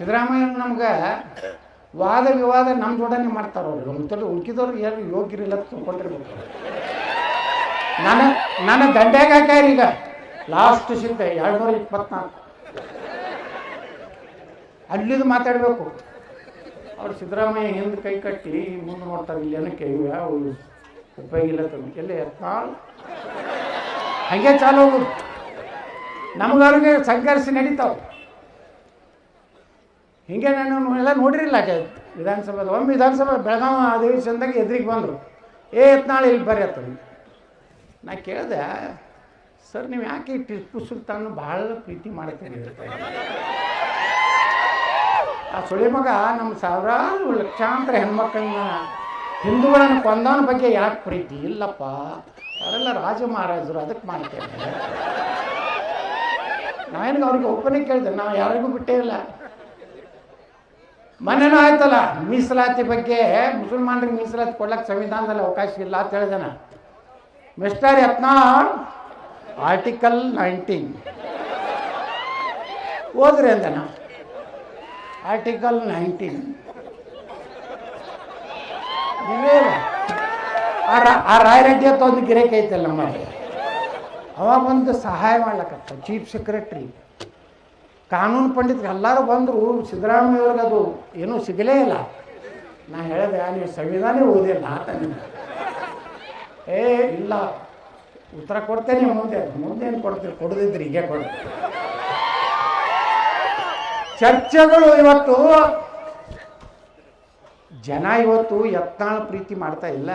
ಸಿದ್ದರಾಮಯ್ಯ ನಮ್ಗೆ ವಾದ ವಿವಾದ ನಮ್ಮ ಜೋಡನೆ ಮಾಡ್ತಾರೆ ಅವ್ರು ಅಂತೇಳಿ ಉಳ್ಕಿದವ್ರು ಯಾರು ಯೋಗ್ಯರಿಲ್ಲ ತಿಳ್ಕೊಂಡಿರ್ಬೇಕು. ನನ್ನ ದಂಡ್ಯಾಗ ಹಾಕ್ಯಾರ ಈಗ ಲಾಸ್ಟ್ ಸಿದ್ಧ 224 ಅಲ್ಲಿದು ಮಾತಾಡಬೇಕು. ಅವ್ರು ಸಿದ್ದರಾಮಯ್ಯ ಹಿಂದೆ ಕೈ ಕಟ್ಟಿ ಮುಂದೆ ನೋಡ್ತಾರೆ, ಇಲ್ಲಿ ಏನಕ್ಕೆ ಯಾವ ಉಪಯೋಗ ಇಲ್ಲ ಎಲ್ಲ ಯತ್ನಾಳ್ ಹಾಗೆ ಚಾಲು ಹೋಗುದು. ನಮಗವ್ರಿಗೆ ಸಂಘರ್ಷ ನಡೀತಾವೆ. ಹಿಂಗೆ ನಾನು ಎಲ್ಲ ನೋಡಿರಿಲ್ಲ ವಿಧಾನಸಭೆದ. ಒಮ್ಮೆ ವಿಧಾನಸಭೆ ಬೆಳಗಾವಿ ಅಧಿವೇಶನದಾಗ ಎದುರಿಗೆ ಬಂದರು, ಯತ್ನಾಳ್ ಇಲ್ಲಿ ಬರ್ರಿ ಅಂತ. ನಾ ಕೇಳಿದೆ, ಸರ್ ನೀವು ಯಾಕೆ ಟಿಪ್ಪು ಸುಲ್ತಾನ್ ಭಾಳ ಪ್ರೀತಿ ಮಾಡ್ತೀರಿ? ಆ ಸುಳಿ ಮಗ ನಮ್ಮ ಸಾವಿರಾರು ಲಕ್ಷಾಂತರ ಹೆಣ್ಮಕ್ಕಳನ್ನ ಹಿಂದೂಗಳನ್ನು ಕೊಂದವನ ಬಗ್ಗೆ ಯಾಕೆ ಪ್ರೀತಿ? ಇಲ್ಲಪ್ಪ, ಅವರೆಲ್ಲ ರಾಜ ಮಹಾರಾಜರು, ಅದಕ್ಕೆ ಮಾಡ್ತೇವೆ. ನಾವೇನಿಗೆ ಅವ್ರಿಗೆ ಒಬ್ಬನೇ ಕೇಳಿದೆ, ನಾವು ಯಾರಿಗೂ ಬಿಟ್ಟೇ ಇಲ್ಲ. ಮನೇನೂ ಆಯ್ತಲ್ಲ ಮೀಸಲಾತಿ ಬಗ್ಗೆ, ಮುಸಲ್ಮಾನರಿಗೆ ಮೀಸಲಾತಿ ಕೊಡ್ಲಿಕ್ಕೆ ಸಂವಿಧಾನದಲ್ಲಿ ಅವಕಾಶ ಇಲ್ಲ ಅಂತ ಹೇಳಿದಾನ. ಮಿಸ್ಟರ್ ಯತ್ನಾಳ್, ಆರ್ಟಿಕಲ್ 19 ಓದ್ರಿ ಅಂದನ. ಆರ್ಟಿಕಲ್ 19 ಆ ರಾಯರೆಡ್ಡಿ ಅಂತ ಒಂದು ಗಿರೇಕ್ ಐತಲ್ಲ ನಮ್ಮಲ್ಲಿ, ಅವ ಬಂದು ಸಹಾಯ ಮಾಡ್ಲಕತ್ತ. ಚೀಫ್ ಸೆಕ್ರೆಟ್ರಿ, ಕಾನೂನು ಪಂಡಿತರು ಎಲ್ಲರೂ ಬಂದರು. ಸಿದ್ದರಾಮಯ್ಯವ್ರಿಗೆ ಅದು ಏನೂ ಸಿಗಲೇ ಇಲ್ಲ. ನಾ ಹೇಳಿದೆ, ನೀವು ಸಂವಿಧಾನ ಓದಿಲ್ಲ ಆತ. ಇಲ್ಲ, ಉತ್ತರ ಕೊಡ್ತೇನೆ ಮುಂದೇನು ಕೊಡ್ತೀರಿ, ಕೊಡದಿದ್ರಿ ಹೀಗೆ ಕೊಡ್ತೀರಿ. ಚರ್ಚೆಗಳು ಇವತ್ತು ಜನ ಇವತ್ತು ಯತ್ನಾಳ್ ಪ್ರೀತಿ ಮಾಡ್ತಾ ಇಲ್ಲ.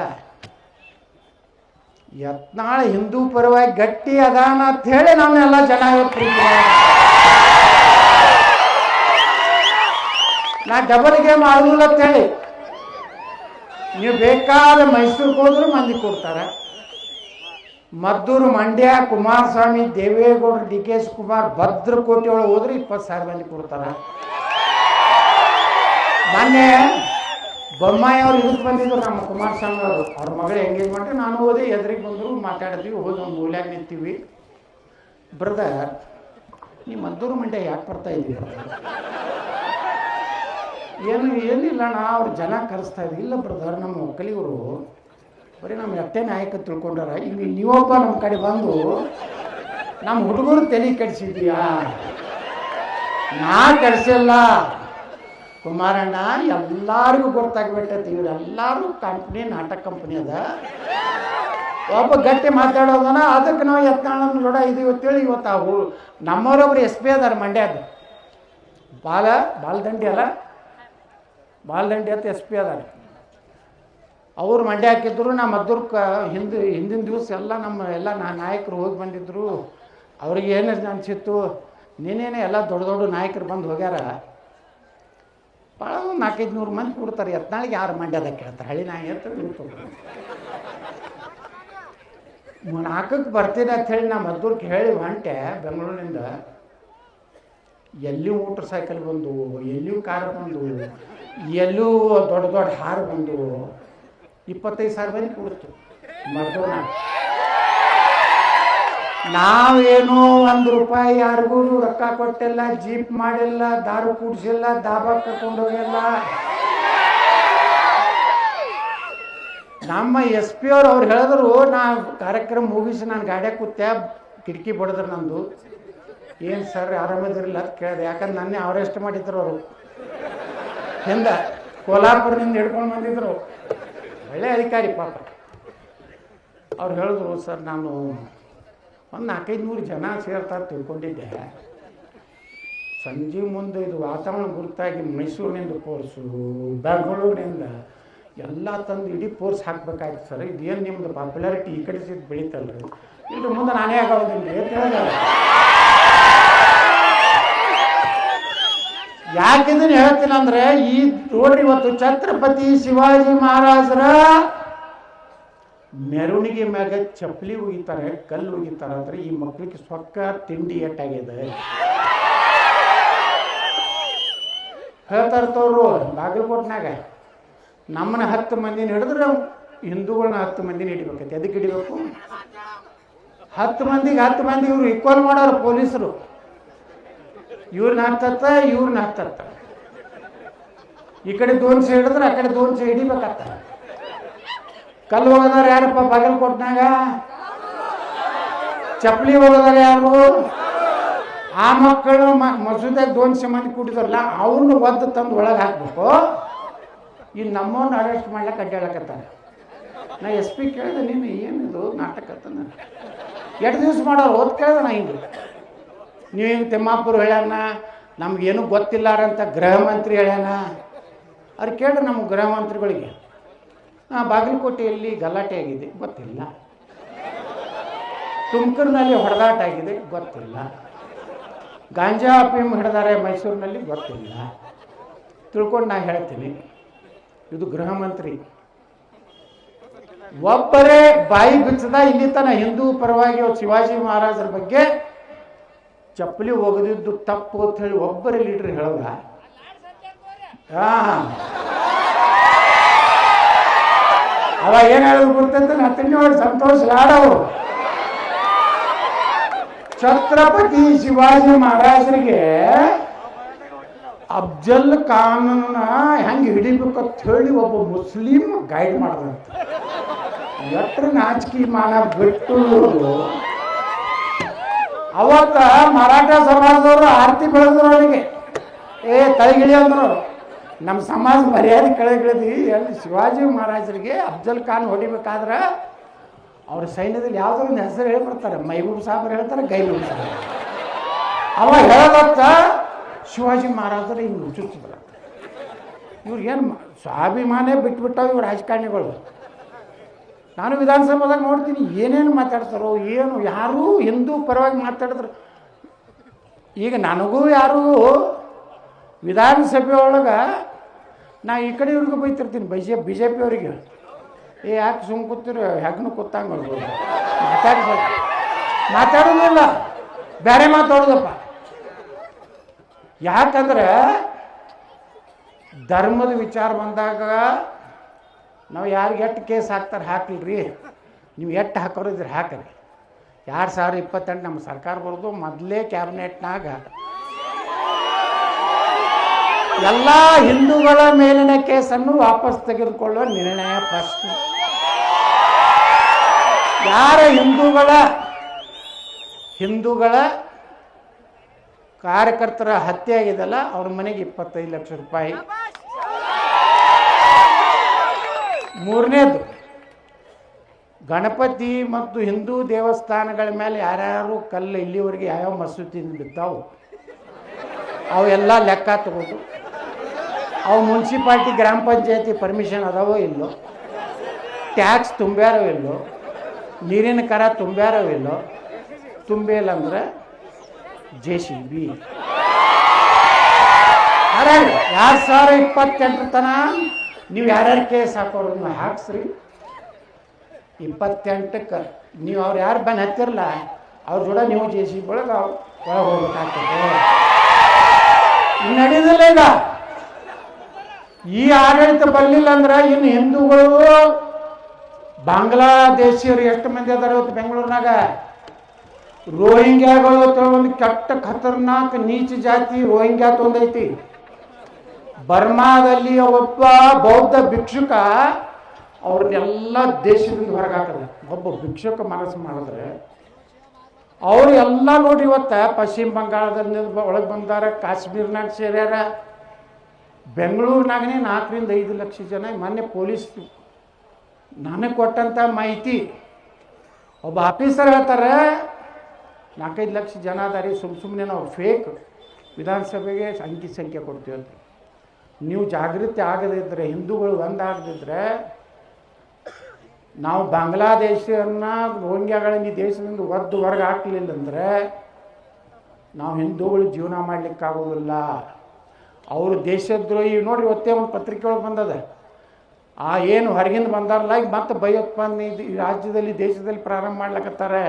ಯತ್ನಾಳ್ ಹಿಂದೂ ಪರವಾಗಿ ಗಟ್ಟಿ ಅದಾನ ಅಂತ ಹೇಳಿ ನಮ್ಮೆಲ್ಲ ಜನ ಇವತ್ತು ಪ್ರೀತಿ ನಾ ಡಬಲ್ ಗೇಮ್ ಆಡುದಿಲ್ಲ ಅಂತ ಹೇಳಿ. ನೀವು ಬೇಕಾದ ಮೈಸೂರಿಗೆ ಹೋದ್ರೂ ಮಂದಿ ಕೊಡ್ತಾರೆ. ಮದ್ದೂರು, ಮಂಡ್ಯ, ಕುಮಾರಸ್ವಾಮಿ, ದೇವೇಗೌಡರು, ಡಿ ಕೆ ಶಿವಕುಮಾರ್, ಭದ್ರಕೋಟೆ ಒಳಗೆ ಹೋದ್ರೆ 20,000 ಮಂದಿ ಕೊಡ್ತಾರೆ. ಮೊನ್ನೆ ಬೊಮ್ಮಾಯಿ ಅವ್ರು ಇದಕ್ಕೆ ಬಂದಿದ್ರು, ನಮ್ಮ ಕುಮಾರಸ್ವಾಮಿ ಅವರು, ಅವ್ರ ಮಗಳ ಎಂಗೇಜ್ಮೆಂಟ್. ನಾನು ಹೋದೆ, ಎದುರಿಗೆ ಬಂದರು, ಮಾತಾಡಿದ್ವಿ, ಹೋಗಿ ಒಂದು ಮೂಲ್ಯಾಗ ನಿಂತೀವಿ. ಬ್ರದರ್, ನೀವು ಮದ್ದೂರು ಮಂಡ್ಯ ಯಾಕೆ ಬರ್ತಾ ಇದ್ದೀವಿ? ಏನಿಲ್ಲ ಅಣ್ಣ, ಅವ್ರು ಜನ ಕರೆಸ್ತಾ ಇದ್ವಿ. ಇಲ್ಲ ಬ್ರದರ್, ನಮ್ಮ ಒಕ್ಕಲಿಗರು ಬರೀ ನಮ್ಮ ಎಟ್ಟೆ ನಾಯಕ ತಿಳ್ಕೊಂಡಾರ. ಈಗ ನೀವೊಬ್ಬ ನಮ್ಮ ಕಡೆ ಬಂದು ನಮ್ಮ ಹುಡುಗರು ತಲೆ ಕೆಡಿಸಿದ್ಯಾ? ನಾ ಕೆಡಿಸಿಲ್ಲ ಕುಮಾರಣ್ಣ, ಎಲ್ಲರಿಗೂ ಗೊತ್ತಾಗ್ಬಿಟ್ಟೈತಿ. ಇವರೆಲ್ಲರೂ ಕಂಪ್ನಿ, ನಾಟಕ ಕಂಪ್ನಿ ಅದ. ಒಬ್ಬ ಗಟ್ಟಿ ಮಾತಾಡೋದನ, ಅದಕ್ಕೆ ನಾವು ಯತ್ನಾಳನ್ನು ನೋಡ ಇದು ಇವತ್ತೇಳಿ ಇವತ್ತು ಅವು ನಮ್ಮವರೊಬ್ರು SP ಅದಾರ ಮಂಡ್ಯದ. ಬಾಲದಂಡಿ ಅಲ್ಲ, ಬಾಲದಂಡಿ ಅಂತ SP ಅದಾರ. ಅವರು ಮಂಡ್ಯ ಹಾಕಿದ್ರು. ನಾ ಮದ್ದೂರ್ಕ ಹಿಂದಿನ ದಿವಸ ಎಲ್ಲ ಎಲ್ಲ ನಾಯಕರು ಹೋಗಿ ಬಂದಿದ್ರು. ಅವ್ರಿಗೆ ಏನು ಅನಿಸಿತ್ತು, ನೀನೇನೆ ಎಲ್ಲ ದೊಡ್ಡ ದೊಡ್ಡ ನಾಯಕರು ಬಂದು ಹೋಗ್ಯಾರ, ಭಾಳ 400-500 ಮಂದಿ ಕೊಡ್ತಾರೆ. ಯತ್ನಾಳಿಗೆ ಯಾರು ಮಂಡ್ಯದಾಗ ಕೇಳ್ತಾರೆ? ಹಳ್ಳಿ ನಾಯಿ ಅಂತ ಇರ್ತದೆ. 4ಕ್ಕೆ ಬರ್ತೀನಿ ಅಂತ ಹೇಳಿ ನಾ ಮದ್ದೂರ್ಗೆ ಹೇಳಿ ಹೊಂಟೆ ಬೆಂಗಳೂರಿನಿಂದ. ಎಲ್ಲಿಯೂ ಮೋಟ್ರ್ ಸೈಕಲ್ ಬಂದು, ಎಲ್ಲಿಯೂ ಕಾರ್ ಬಂದು, ಎಲ್ಲೂ ದೊಡ್ಡ ದೊಡ್ಡ ಹಾರು ಬಂದು 25,000 ಮಂದಿ ಕೊಡ್ತು ಮದ್ದೂರ. ನಾವೇನು ₹1 ಯಾರಿಗೂ ರೊಕ್ಕ ಕೊಟ್ಟಿಲ್ಲ, ಜೀಪ್ ಮಾಡಿಲ್ಲ, ದಾರು ಕೂಡಿಸಿಲ್ಲ, ದಾಬಾ ಕರ್ಕೊಂಡು ಹೋಗಿಲ್ಲ. ನಮ್ಮ SP ಅವ್ರು ಹೇಳಿದ್ರು, ನಾ ಕಾರ್ಯಕ್ರಮ ಮುಗಿಸಿ ನಾನು ಗಾಡಿಯಾಗ ಕೂತೆ, ಕಿಟಕಿ ಬಡಿದ್ರು ನಂದು. ಏನು ಸರ್ ಆರಾಮದಿರಲಿಲ್ಲ ಅಂತ ಕೇಳಿದೆ. ಯಾಕಂದ್ರೆ ನನ್ನೇ ಅರೆಸ್ಟ್ ಮಾಡಿದ್ರು ಅವರು. ಹಿಂದ ಕೋಲ್ಹಾಪುರದಿಂದ ಹಿಡ್ಕೊಂಡು ಬಂದಿದ್ರು. ಒಳ್ಳೆ ಅಧಿಕಾರಿ ಪಾಪ. ಅವ್ರು ಹೇಳಿದ್ರು, ಸರ್ ನಾನು ಒಂದು 400-500 ಜನ ಸೇರ್ತಾರೆ ತಿಳ್ಕೊಂಡಿದ್ದೆ. ಸಂಜೆ ಮುಂದೆ ಇದು ವಾತಾವರಣ ಗುರುತಾಗಿ ಮೈಸೂರಿನಿಂದ ಫೋರ್ಸು, ಬೆಂಗಳೂರಿನಿಂದ ಎಲ್ಲ ತಂದು ಇಡೀ ಫೋರ್ಸ್ ಹಾಕ್ಬೇಕಾಯ್ತು ಸರ್. ಇದೇನು ನಿಮ್ಮದು ಪಾಪ್ಯುಲಾರಿಟಿ ಈ ಕಡೆ ಸಿದ್ದು ಬೆಳೀತಲ್ರಿ, ಇಲ್ಲರಿ ಮುಂದೆ ನಾನೇ ಆಗೋದಿಲ್ಲ ಅಂತ ಹೇಳಿದೆ. ಯಾಕಿಂದ್ರೆ ಹೇಳ್ತೀನಿ ಅಂದರೆ, ಈ ನೋಡ್ರಿ ಇವತ್ತು ಛತ್ರಪತಿ ಶಿವಾಜಿ ಮಹಾರಾಜರ ಮೆರವಣಿಗೆ ಮ್ಯಾಗ ಚಪ್ಪಲಿ ಒಗಿತಾರೆ, ಕಲ್ಲು ಒಗಿತಾರೆ ಅಂದ್ರೆ ಈ ಮಕ್ಕಳಿಗೆ ಸೊಕ್ಕ ತಿಂಡಿ ಎಟ್ಟಾಗಿದೆ ಹೇಳ್ತಾ ಇರ್ತವ್ರು. ಬಾಗಲಕೋಟ್ನಾಗ ನಮ್ಮನ್ನ 10 ಮಂದಿನ ಹಿಡಿದ್ರೆ ಹಿಂದೂಗಳನ್ನ 10 ಮಂದಿನ ಹಿಡಿಬೇಕೈತಿ. ಅದಕ್ಕೆ ಹಿಡಿಬೇಕು 10 ಮಂದಿಗೆ 10 ಮಂದಿ ಇವ್ರು ಈಕ್ವಲ್ ಮಾಡೋರು ಪೊಲೀಸರು. ಇವ್ರನ್ನ ಹತ್ತತ್ತ, ಇವ್ರನ್ನ ಹತ್ತತ್ತ. ಈ ಕಡೆ ದೋನ್ಸೆ ಹಿಡಿದ್ರೆ ಆ ಕಡೆ ದೋನ್ಸೆ ಹಿಡಿಬೇಕತ್ತ. ಕಲ್ಲು ಹೋಗೋದಾರ ಯಾರಪ್ಪ ಬಾಗಲಕೋಟ್ನಾಗ? ಚಪ್ಪಲಿ ಹೋಗೋದಾರ ಯಾರು? ಆ ಮಕ್ಕಳು ಮಸೂದಾಗ ದೋನ್ಸೆ ಮಂದಿ ಕೂಡಿದಾರಲ್ಲ ಅವ್ರನ್ನ ಒದ್ದು ತಂದು ಒಳಗೆ ಹಾಕ್ಬೇಕು. ಇನ್ನು ನಮ್ಮವ್ನ ಅರೆಸ್ಟ್ ಮಾಡ್ಲಿಕ್ಕೆ ಅಡ್ಡಾಡಕತ್ತಾರೆ. ನಾ ಎಸ್ ಪಿ ಕೇಳಿದೆ, ನೀನು ಏನಿದು ನಾಟಕ ಅತ್ತನ ಎಷ್ಟು ದಿವ್ಸ ಮಾಡೋರು ಓದ್ ಕೇಳಿದೆ. ನಾ ಹಿಂಗೆ ನೀವು ಹಿಂಗೆ ತಿಮ್ಮಾಪುರ ಹೇಳ್ಯಾನ, ನಮಗೇನು ಗೊತ್ತಿಲ್ಲಾರಂತ ಗೃಹ ಮಂತ್ರಿ ಹೇಳ್ಯಾನ. ಅವ್ರು ಕೇಳ್ರಿ ನಮ್ಮ ಗೃಹ ಮಂತ್ರಿಗಳಿಗೆ, ಬಾಗಲಕೋಟೆಯಲ್ಲಿ ಗಲಾಟೆ ಆಗಿದೆ ಗೊತ್ತಿಲ್ಲ, ತುಮಕೂರಿನಲ್ಲಿ ಹೊಡೆದಾಟ ಆಗಿದೆ ಗೊತ್ತಿಲ್ಲ, ಗಾಂಜಾ ಅಫೀಮ್ ಹಿಡಿದಾರೆ ಮೈಸೂರಿನಲ್ಲಿ ಗೊತ್ತಿಲ್ಲ. ತಿಳ್ಕೊಂಡು ನಾ ಹೇಳ್ತೀನಿ, ಇದು ಗೃಹ ಮಂತ್ರಿ ಒಬ್ಬರೇ ಬಾಯಿ ಬಿಚ್ಚದ ಇಲ್ಲಿ ತನ ಹಿಂದೂ ಪರವಾಗಿ ಶಿವಾಜಿ ಮಹಾರಾಜರ ಬಗ್ಗೆ ಚಪ್ಪಲಿ ಒಗೆದಿದ್ದು ತಪ್ಪು ಅಂತ ಹೇಳಿ ಒಬ್ಬರೇ ಲೀಡರ್ ಹೇಳೋದ? ಅವ ಏನ್ ಹೇಳೋದು ಗೊತ್ತಂತ ನಾ ತಿಂಡಿ ಸಂತೋಷ ಲಾಡವರು ಛತ್ರಪತಿ ಶಿವಾಜಿ ಮಹಾರಾಜರಿಗೆ ಅಫ್ಜಲ್ ಖಾನನ್ನ ಹೆಂಗೆ ಹಿಡಿಬೇಕಂತ ಹೇಳಿ ಒಬ್ಬ ಮುಸ್ಲಿಂ ಗೈಡ್ ಮಾಡಿದಂತ. ಎಟ್ರ ನಾಚಿಕೆ ಮಾನ ಬಿಟ್ಟು ಅವತ್ತ ಮರಾಠ ಸಮಾಜದವರು ಆರತಿ ಬೆಳೆದ್ರು ಅವನಿಗೆ, ತಲೆಗಿಳಿ ಅಂದ್ರು. ನಮ್ಮ ಸಮಾಜ ಮರ್ಯಾದೆ ಕೆಳಗಿಳಿದಿ. ಎಲ್ಲಿ ಶಿವಾಜಿ ಮಹಾರಾಜರಿಗೆ ಅಫ್ಜಲ್ ಖಾನ್ ಹೊಡಿಬೇಕಾದ್ರೆ ಅವ್ರ ಸೈನ್ಯದಲ್ಲಿ ಯಾವುದೋ ಹೆಸರು ಹೇಳ್ಬಿಡ್ತಾರೆ. ಮೈಬೂಬ್ ಸಾಹೇಬ್ರು ಹೇಳ್ತಾರೆ, ಗೈಬೂಬ್ ಸಾಹೇಬ್. ಅವ ಹೇಳತ್ತ ಶಿವಾಜಿ ಮಹಾರಾಜರು ಹಿಂಗೆ ಚುಚ್ಚಿದ್ರ. ಇವ್ರಿಗೇನು ಸ್ವಾಭಿಮಾನೇ ಬಿಟ್ಬಿಟ್ಟಾವ ಇವ್ರು ರಾಜಕಾರಣಿಗಳು. ನಾನು ವಿಧಾನಸಭಾದಾಗ ನೋಡ್ತೀನಿ ಏನೇನು ಮಾತಾಡ್ತಾರೋ ಏನು, ಯಾರೂ ಹಿಂದೂ ಪರವಾಗಿ ಮಾತಾಡಿದ್ರು. ಈಗ ನನಗೂ ಯಾರೂ ವಿಧಾನಸಭೆ ಒಳಗೆ ನಾ ಈ ಕಡೆಯವ್ರಿಗೂ ಬೈತಿರ್ತೀನಿ, ಬಿ ಜೆ ಪಿ ಅವರಿಗೆ, ಯಾಕೆ ಸುಮ್ಮ ಕೂತಿರೋ ಹೆಗ್ನು ಕೂತಂಗೆ ಮಾಡ್ಬೋದು, ಮಾತಾಡೋದಿಲ್ಲ, ಬೇರೆ ಮಾತಾಡೋದಪ್ಪ. ಯಾಕಂದ್ರೆ ಧರ್ಮದ ವಿಚಾರ ಬಂದಾಗ ನಾವು ಯಾರಿಗೆ ಎಷ್ಟು ಕೇಸ್ ಹಾಕ್ತಾರೆ ಹಾಕ್ಲಿರಿ, ನೀವು ಎಷ್ಟು ಹಾಕೋರು ಇದ್ರೆ ಹಾಕ್ರಿ. 2028 ನಮ್ಮ ಸರ್ಕಾರ ಬರೋದು ಮೊದಲೇ ಕ್ಯಾಬಿನೆಟ್ನಾಗ ಎಲ್ಲ ಹಿಂದೂಗಳ ಮೇಲಿನ ಕೇಸನ್ನು ವಾಪಸ್ ತೆಗೆದುಕೊಳ್ಳುವ ನಿರ್ಣಯ ಫಸ್ಟ್. ಯಾರ ಹಿಂದೂಗಳ ಕಾರ್ಯಕರ್ತರ ಹತ್ಯೆ ಆಗಿದೆಲ್ಲ ಅವ್ರ ಮನೆಗೆ 25 ಲಕ್ಷ ರೂಪಾಯಿ. ಮೂರನೇದು, ಗಣಪತಿ ಮತ್ತು ಹಿಂದೂ ದೇವಸ್ಥಾನಗಳ ಮೇಲೆ ಯಾರ್ಯಾರು ಕಲ್ಲು ಇಲ್ಲಿವರೆಗೆ ಯಾವ್ಯಾವ ಮಸೂತಿಯಿಂದ ಬಿದ್ದಾವು ಅವೆಲ್ಲ ಲೆಕ್ಕ ತಗೋದು. ಅವು ಮುನ್ಸಿಪಾಲ್ಟಿ ಗ್ರಾಮ ಪಂಚಾಯತಿ ಪರ್ಮಿಷನ್ ಅದಾವೋ ಇಲ್ಲೋ, ಟ್ಯಾಕ್ಸ್ ತುಂಬ್ಯಾರೋ ಇಲ್ಲೋ, ನೀರಿನ ಕರ ತುಂಬ್ಯಾರೋ ಇಲ್ಲೋ, ತುಂಬಿಲ್ಲ ಅಂದ್ರೆ JCB. 2028 ತನ ನೀವು ಯಾರ್ಯಾರು ಕೇಸ್ ಹಾಕೋರನ್ನ ಹಾಕ್ಸ್ರಿ. 28ಕ್ಕೆ ನೀವು ಅವ್ರು ಯಾರು ಬಂದು ಹತ್ತಿರಲ್ಲ ಅವ್ರ ಜೋಡ ನೀವು JCB ಒಳಗೆ ಹೋಗ್ಬೇಕಾಗ್ತದೆ. ನಡೆಯೋದಿಲ್ಲ. ಈಗ ಈ ಆಡಳಿತ ಬರಲಿಲ್ಲ ಅಂದ್ರೆ ಇನ್ನು ಹಿಂದೂಗಳು ಬಾಂಗ್ಲಾದೇಶಿಯರು ಎಷ್ಟು ಮಂದಿ ಅದಾರ ಇವತ್ತು ಬೆಂಗಳೂರಿನಾಗ. ರೋಹಿಂಗ್ಯಾಗಳು ಒಂದು ಕೆಟ್ಟ ಖತರ್ನಾಕ್ ನೀಚ ಜಾತಿ ರೋಹಿಂಗ್ಯಾ ತೊಂದೈತಿ. ಬರ್ಮಾದಲ್ಲಿ ಒಬ್ಬ ಬೌದ್ಧ ಭಿಕ್ಷುಕ ಅವ್ರನ್ನೆಲ್ಲ ದೇಶದಿಂದ ಹೊರಗಾಕದ. ಒಬ್ಬ ಭಿಕ್ಷುಕ ಮನಸ್ಸು ಮಾಡಿದ್ರೆ ಅವ್ರು ಎಲ್ಲ ನೋಡಿ ಇವತ್ತ ಪಶ್ಚಿಮ ಬಂಗಾಳದಲ್ಲಿ ಒಳಗೆ ಬಂದಾರ, ಕಾಶ್ಮೀರ್ನಾಗ ಸೇರ್ಯಾರ. ಬೆಂಗಳೂರಿನಾಗನೇ 4 ರಿಂದ 5 ಲಕ್ಷ ಜನ. ಮೊನ್ನೆ ಪೊಲೀಸ್ ನನಗೆ ಕೊಟ್ಟಂಥ ಮಾಹಿತಿ, ಒಬ್ಬ ಆಫೀಸರ್ ಹೇಳ್ತಾರೆ 4-5 ಲಕ್ಷ ಜನ ಅದಾರಿ, ಸುಮ್ಮನೆ ನಾವು ಫೇಕ್ ವಿಧಾನಸಭೆಗೆ ಸಂಖ್ಯೆ ಕೊಡ್ತೀವಿ ಅಂತ. ನೀವು ಜಾಗೃತಿ ಆಗದಿದ್ದರೆ, ಹಿಂದೂಗಳು ಒಂದಾಗದಿದ್ದರೆ, ನಾವು ಬಾಂಗ್ಲಾದೇಶನ ರೋಹಿಂಗ್ಯಾಗಳನ್ನ ಈ ದೇಶದಿಂದ ಒದ್ದು ಹೊರಗೆ ಹಾಕಲಿಲ್ಲ ಅಂದರೆ ನಾವು ಹಿಂದೂಗಳು ಜೀವನ ಮಾಡಲಿಕ್ಕಾಗೋದಿಲ್ಲ. ಅವರು ದೇಶದ್ರೋಹಿ ನೋಡ್ರಿ. ಇವತ್ತೇ ಒಂದು ಪತ್ರಿಕೆ ಒಳಗೆ ಬಂದದ, ಏನು ಹೊರಗಿಂದ ಬಂದಾರಲ್ಲ ಈಗ ಮತ್ತೆ ಭಯೋತ್ಪಾದನೆ ಈ ರಾಜ್ಯದಲ್ಲಿ ದೇಶದಲ್ಲಿ ಪ್ರಾರಂಭ ಮಾಡ್ಲಕತ್ತಾರೆ.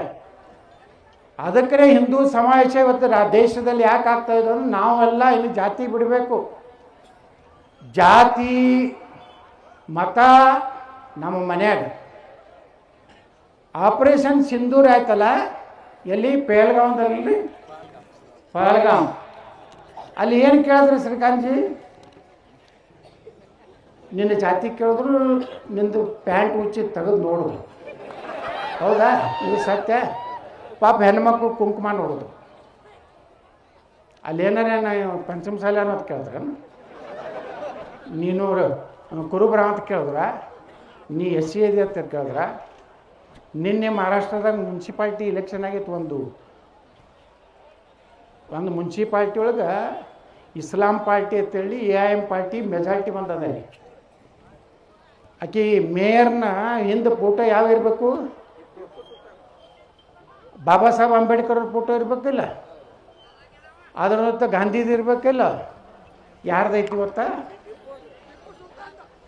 ಅದಕ್ಕೆ ಹಿಂದೂ ಸಮಾವೇಶ ಇವತ್ತು ದೇಶದಲ್ಲಿ ಯಾಕೆ ಆಗ್ತಾ ಇದೆ ಅಂದ್ರೆ ನಾವೆಲ್ಲ ಇಲ್ಲಿ ಜಾತಿ ಬಿಡಬೇಕು. ಜಾತಿ ಮತ ನಮ್ಮ ಮನ್ಯಾಗ ಆಪರೇಷನ್ ಸಿಂಧೂರ್ ಆಯ್ತಲ್ಲ, ಎಲ್ಲಿ ಪಹಲ್ಗಾಂವ್ದಲ್ಲಿ, ಪಹಲ್ಗಾಂವ್ ಅಲ್ಲಿ ಏನು ಕೇಳಿದ್ರಿ ಶ್ರೀಕಾಂತ್ಜಿ? ನಿನ್ನ ಜಾತಿ ಕೇಳಿದ್ರು ನಿಂದು ಪ್ಯಾಂಟ್ ಉಚ್ಚಿ ತೆಗೆದು ನೋಡೋದು. ಹೌದಾ? ಇದು ಸತ್ಯ. ಪಾಪ ಹೆಣ್ಮಕ್ಳು ಕುಂಕುಮ ನೋಡೋದು. ಅಲ್ಲೇನಾರ ಪಂಚಮ ಸಾಲ ಅನ್ನೋದು ಕೇಳಿದ್ರ, ನೀನು ಕುರುಬ್ರ ಅಂತ ಕೇಳಿದ್ರ, ನೀ ಎಸ್ ಸಿ ಇದೆ ಅಂತ ಕೇಳಿದ್ರ. ನಿನ್ನೆ ಮಹಾರಾಷ್ಟ್ರದಾಗ ಮುನ್ಸಿಪಾಲ್ಟಿ ಇಲೆಕ್ಷನ್ ಆಗಿತ್ತು. ಒಂದು ಮುನ್ಸಿಪಾಲ್ಟಿ ಒಳಗೆ ಇಸ್ಲಾಂ ಪಾರ್ಟಿ ಅಂತೇಳಿ AIM ಪಾರ್ಟಿ ಮೆಜಾರಿಟಿ ಬಂದದ. ಆಕೆ ಮೇಯರ್ನ ಹಿಂದೆ ಫೋಟೋ ಯಾವ ಇರಬೇಕು? ಬಾಬಾ ಸಾಹೇಬ್ ಅಂಬೇಡ್ಕರ್ ಅವ್ರ ಫೋಟೋ ಇರಬೇಕಿಲ್ಲ, ಅದರ ಗಾಂಧೀದು ಇರಬೇಕಿಲ್ಲ, ಯಾರ್ದೈತಿ ಗೊತ್ತಾ?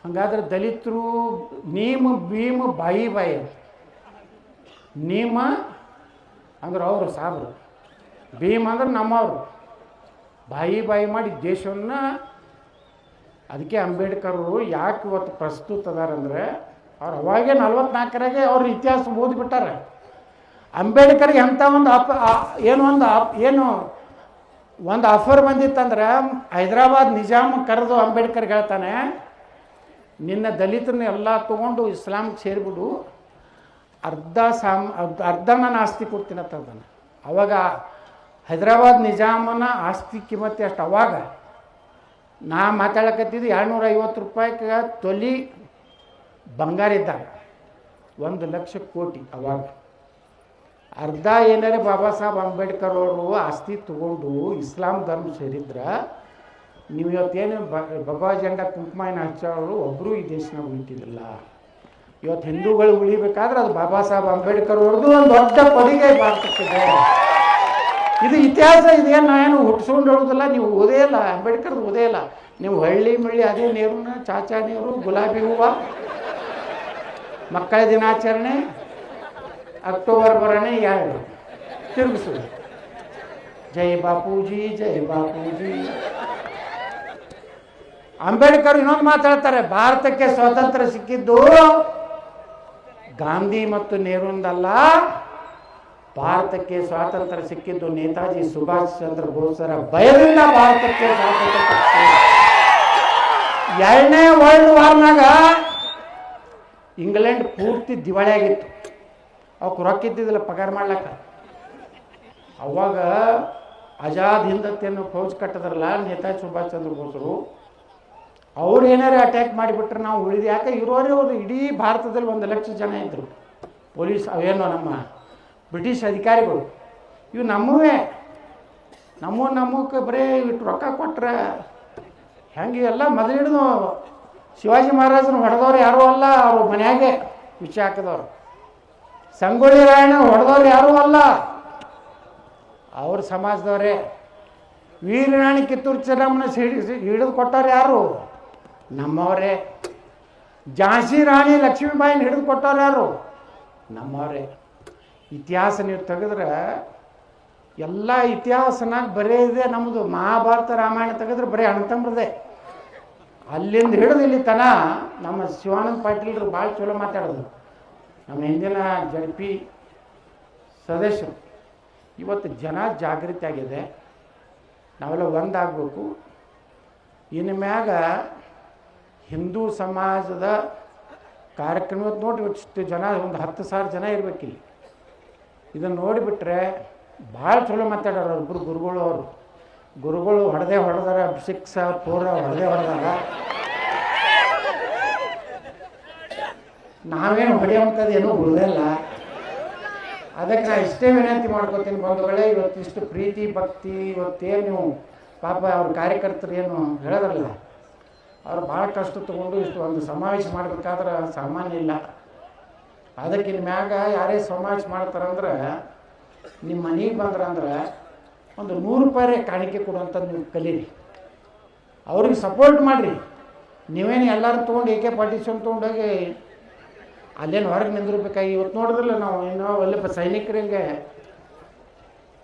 ಹಂಗಾದ್ರೆ ದಲಿತರು ನೀಮ ಭೀಮ ಬಾಯಿ ಬಾಯಿ. ನೀಮ ಅಂದ್ರೆ ಅವರು ಸಾಬ್ರು, ಭೀಮ್ ಅಂದ್ರೆ ನಮ್ಮವರು. ಬಾಯಿ ಬಾಯಿ ಮಾಡಿ ದೇಶವನ್ನು. ಅದಕ್ಕೆ ಅಂಬೇಡ್ಕರು ಯಾಕೆ ಇವತ್ತು ಪ್ರಸ್ತುತ ಅದಾರಂದ್ರೆ, ಅವ್ರು ಅವಾಗೇ 44ರಾಗೆ ಅವ್ರ ಇತಿಹಾಸ ಓದಿಬಿಟ್ಟಾರೆ. ಅಂಬೇಡ್ಕರ್ಗೆ ಎಂಥ ಒಂದು ಆಫರ್ ಬಂದಿತ್ತಂದ್ರೆ, ಹೈದರಾಬಾದ್ ನಿಜಾಮ್ ಕರೆದು ಅಂಬೇಡ್ಕರ್ಗೆ ಹೇಳ್ತಾನೆ, ನಿನ್ನ ದಲಿತರನ್ನ ಎಲ್ಲ ತೊಗೊಂಡು ಇಸ್ಲಾಂಗೆ ಸೇರಿಬಿಡು, ಅರ್ಧ ನಾನು ಆಸ್ತಿ ಕೊಡ್ತೀನಿ ಅಂತಂದಾನೆ. ಅವಾಗ ಹೈದರಾಬಾದ್ ನಿಜಾಮನ ಆಸ್ತಿ ಕಿಮ್ಮತ್ತೆ ಅಷ್ಟು. ಅವಾಗ ನಾ ಮಾತಾಡಕತ್ತಿದ್ದು 250 ರೂಪಾಯಿಗೆ ತೊಲಿ ಬಂಗಾರ ಇದ್ದಾಗ 1,00,000 ಕೋಟಿ. ಅವಾಗ ಅರ್ಧ ಏನಾರೆ ಬಾಬಾ ಸಾಹೇಬ್ ಅಂಬೇಡ್ಕರ್ ಅವರು ಆಸ್ತಿ ತಗೊಂಡು ಇಸ್ಲಾಂ ಧರ್ಮ ಸೇರಿದ್ರೆ, ನೀವು ಇವತ್ತೇನು ಭಗವಾ ಜೆಂಡ ಕುಂಕುಮಾಯಿನ ಹಚ್ಚೋರು ಒಬ್ಬರು ಈ ದೇಶನಾಗ ಉಳಿತಿದ್ದಿಲ್ಲ. ಇವತ್ತು ಹಿಂದೂಗಳು ಉಳಿಬೇಕಾದ್ರೆ ಅದು ಬಾಬಾ ಸಾಹೇಬ್ ಅಂಬೇಡ್ಕರ್ ಅವ್ರದ್ದು ಒಂದು ದೊಡ್ಡ ಕೊಡುಗೆ ಭಾರತಕ್ಕಿದೆ. ಇದು ಇತಿಹಾಸ. ಇದೇನು ನಾನು ಹುಟ್ಸ್ಕೊಂಡು ಹೇಳೋದಿಲ್ಲ. ನೀವು ಓದೇ ಇಲ್ಲ, ಅಂಬೇಡ್ಕರ್ದು ಓದೇ ಇಲ್ಲ. ನೀವು ಹಳ್ಳಿ ಮಳ್ಳಿ ಅದೇ ನೀರನ್ನ ಚಾಚಾ ನೀರು, ಗುಲಾಬಿ ಹೂವು, ಮಕ್ಕಳ ದಿನಾಚರಣೆ, ಅಕ್ಟೋಬರ್ ಬರೋಣೆ 2 ತಿರುಗಿಸೋದು. ಜೈ ಬಾಪೂಜಿ, ಜೈ ಬಾಪೂಜಿ. ಅಂಬೇಡ್ಕರ್ ಇನ್ನೊಂದು ಮಾತಾಡ್ತಾರೆ, ಭಾರತಕ್ಕೆ ಸ್ವಾತಂತ್ರ್ಯ ಸಿಕ್ಕಿದ್ದು ಗಾಂಧಿ ಮತ್ತು ನೆಹರೂಂದಲ್ಲ, ಭಾರತಕ್ಕೆ ಸ್ವಾತಂತ್ರ್ಯ ಸಿಕ್ಕಿದ್ದು ನೇತಾಜಿ ಸುಭಾಷ್ ಚಂದ್ರ ಬೋಸರ ಭಯದಿಂದ ಭಾರತಕ್ಕೆ ಸ್ವಾತಂತ್ರ್ಯ ಸಿಕ್ಕಿದೆ. 2ನೇ ವರ್ಲ್ಡ್ ವಾರ್ನಾಗ ಇಂಗ್ಲೆಂಡ್ ಪೂರ್ತಿ ದಿವಾಳಿಯಾಗಿತ್ತು. ಅವಕ್ಕೆ ರೊಕ್ಕ ಇದ್ದಿದ್ದಿಲ್ಲ ಪಗಾರ ಮಾಡ್ಲಕ್ಕ. ಅವಾಗ ಆಜಾದ್ ಹಿಂದತ್ತೇನು ಫೌಜ್ ಕಟ್ಟದ್ರಲ್ಲ ನೇತಾಜಿ ಸುಭಾಷ್ ಚಂದ್ರ ಬೋಸರು, ಅವ್ರು ಏನಾರು ಅಟ್ಯಾಕ್ ಮಾಡಿಬಿಟ್ರೆ ನಾವು ಉಳಿದು. ಯಾಕೆ ಇರೋರೇ ಅವರು ಇಡೀ ಭಾರತದಲ್ಲಿ 1,00,000 ಜನ ಇದ್ದರು. ಪೊಲೀಸ್ ಅವೇನೋ ನಮ್ಮ ಬ್ರಿಟಿಷ್ ಅಧಿಕಾರಿಗಳು, ಇವು ನಮ್ಮವೇ. ನಮ್ಮಕ್ಕೆ ಬರೀ ಇಟ್ಟು ರೊಕ್ಕ ಕೊಟ್ರೆ ಹೆಂಗೆ? ಎಲ್ಲ ಮೊದಲು ಹಿಡಿದು ಶಿವಾಜಿ ಮಹಾರಾಜನ ಹೊಡೆದವ್ರು ಯಾರೂ ಅಲ್ಲ, ಅವರು ಮನೆಯಾಗೆ ವಿಷಯ ಹಾಕಿದವ್ರು. ಸಂಗೊಳ್ಳಿ ರಾಯಣ್ಣ ಹೊಡೆದವ್ರು ಯಾರೂ ಅಲ್ಲ, ಅವ್ರ ಸಮಾಜದವರೇ. ವೀರರಾಣಿ ಕಿತ್ತೂರು ಚೆನ್ನಮ್ಮನ ಹಿಡಿದು ಕೊಟ್ಟವ್ರು ಯಾರು? ನಮ್ಮವರೇ. ಝಾನ್ಸಿ ರಾಣಿ ಲಕ್ಷ್ಮೀಬಾಯಿನ ಹಿಡಿದು ಕೊಟ್ಟವ್ರು ಯಾರು? ನಮ್ಮವರೇ. ಇತಿಹಾಸ ನೀವು ತೆಗೆದ್ರೆ ಎಲ್ಲ ಇತಿಹಾಸನಾಗ ಬರೇ ಇದೆ ನಮ್ಮದು. ಮಹಾಭಾರತ ರಾಮಾಯಣ ತೆಗೆದ್ರೆ ಬರೀ ಅಣ್ಣತಮ್ಮರದೇ. ಅಲ್ಲಿಂದ ಹಿಡಿದು ಇಲ್ಲಿ ತನ ನಮ್ಮ ಶಿವಾನಂದ ಪಾಟೀಲ್ರು ಭಾಳ ಚಲೋ ಮಾತಾಡೋದು. ನಮ್ಮ ಹಿಂದಿನ JP ಸದಸ್ಯರು. ಇವತ್ತು ಜನ ಜಾಗೃತಿ ಆಗಿದೆ, ನಾವೆಲ್ಲ ಒಂದಾಗಬೇಕು. ಇನ್ನು ಮ್ಯಾಗ ಹಿಂದೂ ಸಮಾಜದ ಕಾರ್ಯಕ್ರಮ ನೋಡಿ ಇಷ್ಟು ಜನ, ಒಂದು 10,000 ಜನ ಇರಬೇಕಿಲ್ಲಿ. ಇದನ್ನು ನೋಡಿಬಿಟ್ರೆ ಭಾಳ ಚಲೋ ಮಾತಾಡೋರು ಒಬ್ಬರು ಗುರುಗಳು. ಅವರು ಗುರುಗಳು ಹೊಡೆದಾರ 6 4 ಹೊಡೆದಾರ. ನಾವೇನು ಹೊಡೆಯುವಂಥದ್ದು ಏನೂ ಉಳಿದಲ್ಲ. ಅದಕ್ಕೆ ನಾನು ಇಷ್ಟೇ ವಿನಂತಿ ಮಾಡ್ಕೋತೀನಿ ಬಂಧುಗಳೇ, ಇವತ್ತಿಷ್ಟು ಪ್ರೀತಿ ಭಕ್ತಿ, ಇವತ್ತೇನು ನೀವು ಪಾಪ ಅವ್ರ ಕಾರ್ಯಕರ್ತರು ಏನು ಹೇಳಿದ್ರಲ್ಲ, ಅವ್ರು ಭಾಳ ಕಷ್ಟ ತೊಗೊಂಡು ಇಷ್ಟು ಒಂದು ಸಮಾವೇಶ ಮಾಡಬೇಕಾದ್ರೆ ಸಾಮಾನ್ಯ ಇಲ್ಲ. ಅದಕ್ಕೆ ಇನ್ನು ಮ್ಯಾಗ ಯಾರೇ ಸಮಾವೇಶ ಮಾಡ್ತಾರಂದ್ರೆ ನಿಮ್ಮ ಮನೆಗೆ ಬಂದ್ರಂದ್ರೆ ಒಂದು 100 ರೂಪಾಯಿ ಕಾಣಿಕೆ ಕೊಡುವಂಥದ್ದು ನೀವು ಕಲೀರಿ. ಅವ್ರಿಗೆ ಸಪೋರ್ಟ್ ಮಾಡಿರಿ. ನೀವೇನು ಎಲ್ಲರೂ ತೊಗೊಂಡು AK-47 ತೊಗೊಂಡೋಗಿ ಅಲ್ಲೇನು ಹೊರಗೆ ನಿಂದಿರ್ಬೇಕಾಗಿ. ಇವತ್ತು ನೋಡಿದ್ರಲ್ಲ ನಾವು ಏನೋ ಒಳ್ಳೆ ಸೈನಿಕರಿಗೆ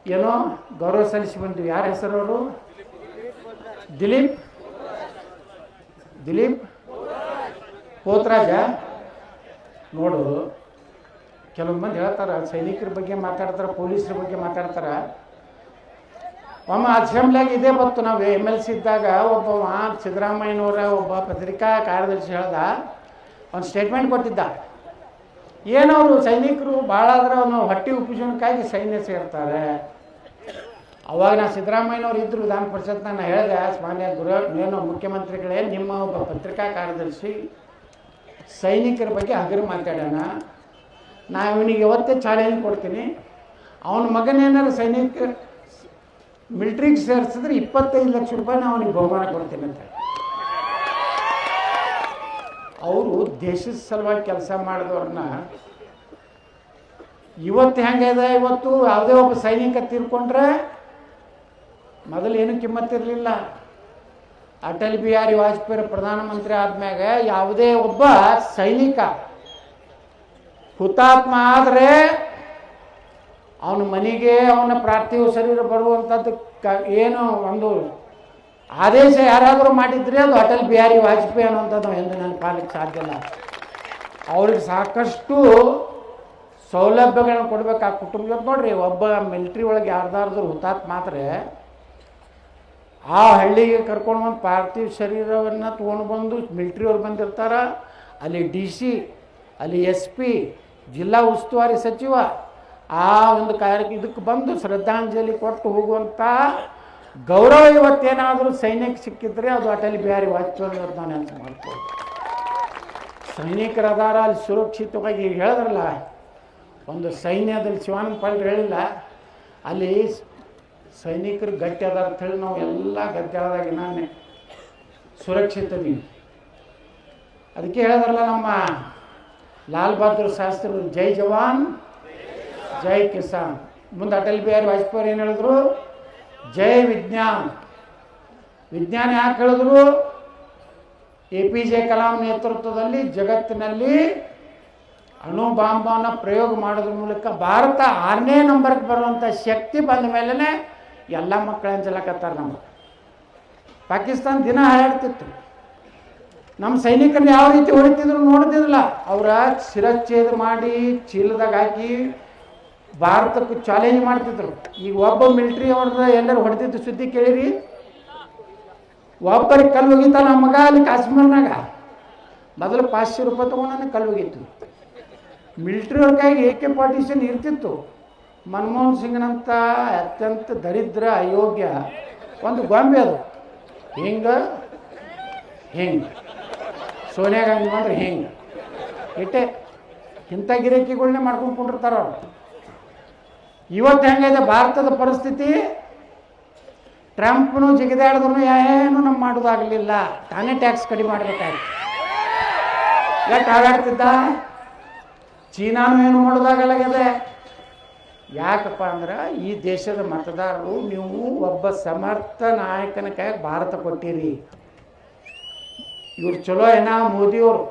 ಏನೋ ಗೌರವ ಸಲ್ಲಿಸಿ ಬಂದ್ವಿ. ಯಾರ ಹೆಸರವರು? ದಿಲೀಪ್ ಪೋತ್ರಾಜ. ನೋಡು, ಕೆಲವೊಂದು ಮಂದಿ ಹೇಳ್ತಾರೆ, ಸೈನಿಕರ ಬಗ್ಗೆ ಮಾತಾಡ್ತಾರೆ, ಪೊಲೀಸರ ಬಗ್ಗೆ ಮಾತಾಡ್ತಾರೆ. ಒಮ್ಮೆ ಅಸೆಂಬ್ಲಿಯಾಗ ಇದೇ ಬಂತು. ನಾವು MLC ಇದ್ದಾಗ ಒಬ್ಬ ಸಿದ್ದರಾಮಯ್ಯನವರ ಒಬ್ಬ ಪತ್ರಿಕಾ ಕಾರ್ಯದರ್ಶಿ ಹೇಳ್ದ, ಒಂದು ಸ್ಟೇಟ್ಮೆಂಟ್ ಕೊಟ್ಟಿದ್ದ. ಏನವರು ಸೈನಿಕರು ಭಾಳ ಆದ್ರೆ ಅವನು ಹೊಟ್ಟೆ ಉಪಜೀವನಕ್ಕಾಗಿ ಸೈನ್ಯ ಸೇರ್ತಾರೆ. ಅವಾಗ ನಾ ಸಿದ್ದರಾಮಯ್ಯನವ್ರು ಇದ್ದರು ವಿಧಾನ ಪರಿಷತ್ನ. ನಾನು ಹೇಳಿದೆ, ಮಾನ್ಯ ಏನು ಮುಖ್ಯಮಂತ್ರಿಗಳೇ, ನಿಮ್ಮ ಒಬ್ಬ ಪತ್ರಿಕಾ ಕಾರ್ಯದರ್ಶಿ ಸೈನಿಕರ ಬಗ್ಗೆ ಹಗರು ಮಾತಾಡೋಣ, ನಾ ಇವನಿಗೆ ಯಾವತ್ತೇ ಚಾಲೆಂಜ್ ಕೊಡ್ತೀನಿ, ಅವನ ಮಗನೇನಾದ್ರು ಸೈನಿಕ ಮಿಲ್ಟ್ರಿಗೆ ಸೇರಿಸಿದ್ರೆ 25 ಲಕ್ಷ ರೂಪಾಯಿ ನಾವು ಅವನಿಗೆ ಬಹುಮಾನ ಕೊಡ್ತೀನಿ ಅಂತ. ಅವರು ದೇಶದ ಸಲುವಾಗಿ ಕೆಲಸ ಮಾಡಿದವ್ರನ್ನ ಇವತ್ತು ಹೆಂಗಿದೆ, ಇವತ್ತು ಯಾವುದೇ ಒಬ್ಬ ಸೈನಿಕ ತೀರ್ಕೊಂಡ್ರೆ ಮೊದಲು ಏನೂ ಕಿಮ್ಮತ್ತಿರಲಿಲ್ಲ. ಅಟಲ್ ಬಿಹಾರಿ ವಾಜಪೇಯಿ ಪ್ರಧಾನಮಂತ್ರಿ ಆದ್ಮ್ಯಾಗ ಯಾವುದೇ ಒಬ್ಬ ಸೈನಿಕ ಹುತಾತ್ಮ ಆದರೆ ಅವನ ಮನೆಗೆ ಅವನ ಪಾರ್ಥಿವ ಶರೀರ ಬರುವಂಥದ್ದು ಏನು ಒಂದು ಆದೇಶ ಯಾರಾದರೂ ಮಾಡಿದ್ರೆ ಅದು ಅಟಲ್ ಬಿಹಾರಿ ವಾಜಪೇಯಿ ಅನ್ನುವಂಥದ್ದು ಎಂದು ನನ್ನ ಪಾಲಿಗೆ ಸಾಧ್ಯ ಇಲ್ಲ. ಅವ್ರಿಗೆ ಸಾಕಷ್ಟು ಸೌಲಭ್ಯಗಳನ್ನ ಕೊಡ್ಬೇಕು ಆ ಕುಟುಂಬಕ್ಕೆ. ನೋಡ್ರಿ, ಒಬ್ಬ ಮಿಲಿಟ್ರಿ ಒಳಗೆ ಯಾರ್ದಾರ್ದು ಹುತಾತ್ಮ ಮಾತ್ರ ಆ ಹಳ್ಳಿಗೆ ಕರ್ಕೊಂಡು ಬಂದು ಪಾರ್ಥಿವ ಶರೀರವನ್ನು ತೊಗೊಂಡು ಬಂದು ಮಿಲಿಟ್ರಿಯವ್ರು ಬಂದಿರ್ತಾರೆ. ಅಲ್ಲಿ DC, ಅಲ್ಲಿ SP, ಜಿಲ್ಲಾ ಉಸ್ತುವಾರಿ ಸಚಿವ ಆ ಒಂದು ಇದಕ್ಕೆ ಬಂದು ಶ್ರದ್ಧಾಂಜಲಿ ಕೊಟ್ಟು ಹೋಗುವಂಥ ಗೌರವ ಇವತ್ತೇನಾದರೂ ಸೈನಿಕ ಸಿಕ್ಕಿದ್ರೆ ಅದು ಅಟಲ್ ಬಿಹಾರಿ ವಾಜಪೇಯಿ ಅಂತ ನಾನು ನೆನಪು ಮಾಡ್ಬೋದು. ಸೈನಿಕರ ಅದಾರ ಅಲ್ಲಿ ಸುರಕ್ಷಿತವಾಗಿ. ಈಗ ಹೇಳಿದ್ರಲ್ಲ, ಒಂದು ಸೈನ್ಯದಲ್ಲಿ ಶಿವಾನಂದ ಪಾಟೀಲ್ ಹೇಳಿಲ್ಲ, ಅಲ್ಲಿ ಸೈನಿಕರು ಗಟ್ಟಿ ಅದಾರ ಅಂತೇಳಿ ನಾವು ಎಲ್ಲ ಗದ್ದೆದಾಗ ನಾನೇ ಸುರಕ್ಷಿತ ನೀವು. ಅದಕ್ಕೆ ಹೇಳಿದ್ರಲ್ಲ ನಮ್ಮ ಲಾಲ್ ಬಹದ್ದೂರ್ ಶಾಸ್ತ್ರಿ, ಜೈ ಜವಾನ್ ಜೈ ಕಿಸಾನ್. ಮುಂದೆ ಅಟಲ್ ಬಿಹಾರಿ ವಾಜಪೇಯಿ ಏನು ಹೇಳಿದ್ರು? ಜೈ ವಿಜ್ಞಾನ. ವಿಜ್ಞಾನ ಯಾಕೆ ಹೇಳಿದ್ರು? APJ ಕಲಾಂ ನೇತೃತ್ವದಲ್ಲಿ ಜಗತ್ತಿನಲ್ಲಿ ಅಣು ಬಾಂಬನ್ನು ಪ್ರಯೋಗ ಮಾಡೋದ್ರ ಮೂಲಕ ಭಾರತ 6ನೇ ನಂಬರ್ಗೆ ಬರುವಂಥ ಶಕ್ತಿ ಬಂದ ಮೇಲೇ ಎಲ್ಲ ಮಕ್ಕಳು ಅಂಜಲಕತ್ತಾರೆ. ನಮಗೆ ಪಾಕಿಸ್ತಾನ ದಿನ ಹಾರಾಡ್ತಿತ್ತು. ನಮ್ಮ ಸೈನಿಕರನ್ನ ಯಾವ ರೀತಿ ಹೊಡಿತಿದ್ರು ನೋಡ್ತಿದ್ರಲ್ಲ, ಅವರ ಶಿರಚ್ಛೇದ ಮಾಡಿ ಚೀಲದಾಗ ಹಾಕಿ ಭಾರತಕ್ಕೆ ಚಾಲೆಂಜ್ ಮಾಡ್ತಿದ್ರು. ಈಗ ಒಬ್ಬ ಮಿಲಿಟ್ರಿ ಅವ್ರದ್ದು ಎಲ್ಲರೂ ಹೊಡೆದಿದ್ದು ಸುದ್ದಿ ಕೇಳಿರಿ. ಒಬ್ಬರಿಗೆ ಕಲ್ಲು ಹೋಗಿತ್ತ ನಮ್ಮ ಮಗ ಅಲ್ಲಿ ಕಾಶ್ಮೀರ್ನಾಗ. ಮೊದಲು 500 ರೂಪಾಯಿ ತೊಗೊಂಡು ಕಲ್ಲು ಹೋಗಿತ್ತು. ಮಿಲಿಟ್ರಿ ಅವ್ರ ಕೈಗೆ AK-47 ಇರ್ತಿತ್ತು. ಮನಮೋಹನ್ ಸಿಂಗ್ನಂಥ ಅತ್ಯಂತ ದರಿದ್ರ ಅಯೋಗ್ಯ ಒಂದು ಗೊಂಬೆ ಅದು. ಹಿಂಗೆ ಸೋನಿಯಾ ಗಾಂಧಿ ಬಂದ್ರೆ ಹಿಂಗೆ ಇಟ್ಟೆ ಇಂಥ ಗಿರಾಕಿಗಳನ್ನೇ ಮಾಡ್ಕೊಂಡು ಕೊಂಡಿರ್ತಾರ ಅವ್ರು. ಇವತ್ತು ಹೆಂಗಿದೆ ಭಾರತದ ಪರಿಸ್ಥಿತಿ? ಟ್ರಂಪ್ನು ಜಿಗಿದಾಡಿದ್ರು ಏನು ನಮ್ಮ ಮಾಡೋದಾಗಲಿಲ್ಲ. ತಾನೇ ಟ್ಯಾಕ್ಸ್ ಕಡಿಮೆ ಮಾಡಬೇಕಾಗಿತ್ತು. ಯಾಕೆ ಹಾಗಾಡ್ತಿದ್ದ? ಚೀನಾನು ಏನು ಮಾಡೋದಾಗಲಾಗಿದೆ. ಯಾಕಪ್ಪ ಅಂದ್ರೆ ಈ ದೇಶದ ಮತದಾರರು ನೀವು ಒಬ್ಬ ಸಮರ್ಥ ನಾಯಕನ ಕೈಯಾಗ ಭಾರತ ಕೊಟ್ಟಿರಿ. ಇವ್ರು ಚಲೋ ಏನ ಮೋದಿಯವರು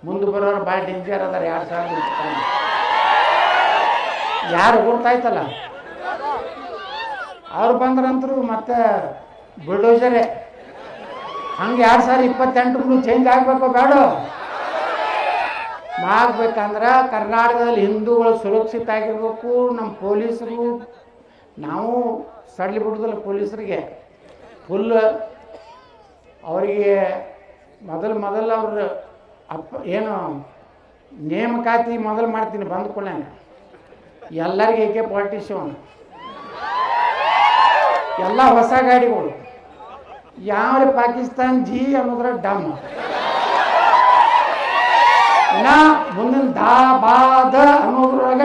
ಮುಂದೆ ಬರೋರು ಭಾಳ ಡೇಂಜರ್ ಅದಾರ. 2000 ಯಾರು ಗೊತ್ತಾಯ್ತಲ್ಲ, ಅವ್ರು ಬಂದ್ರಂತರು ಮತ್ತೆ ಬುಲ್ಡೋಜರೇ. ಹಂಗೆ 2028 ಚೇಂಜ್ ಆಗಬೇಕು ಬೇಡ? ಆಗಬೇಕಂದ್ರೆ ಕರ್ನಾಟಕದಲ್ಲಿ ಹಿಂದೂಗಳು ಸುರಕ್ಷಿತ ಆಗಿರ್ಬೇಕು. ನಮ್ಮ ಪೊಲೀಸರು, ನಾವು ಸಡ್ಲಿ ಬಿಡೋದಿಲ್ಲ ಪೊಲೀಸರಿಗೆ. ಫುಲ್ ಅವರಿಗೆ ಮೊದಲು ಅವ್ರ ಏನು ನೇಮಕಾತಿ ಮೊದಲು ಮಾಡ್ತೀನಿ ಬಂದ ಕೂಡಲೇ ಎಲ್ಲರಿಗೆ AK-47 ಎಲ್ಲ ಹೊಸ ಗಾಡಿಗಳು. ಯಾವ ಪಾಕಿಸ್ತಾನ್ ಜಿ ಅನ್ನೋದ್ರ ಡಮ್. ಇನ್ನ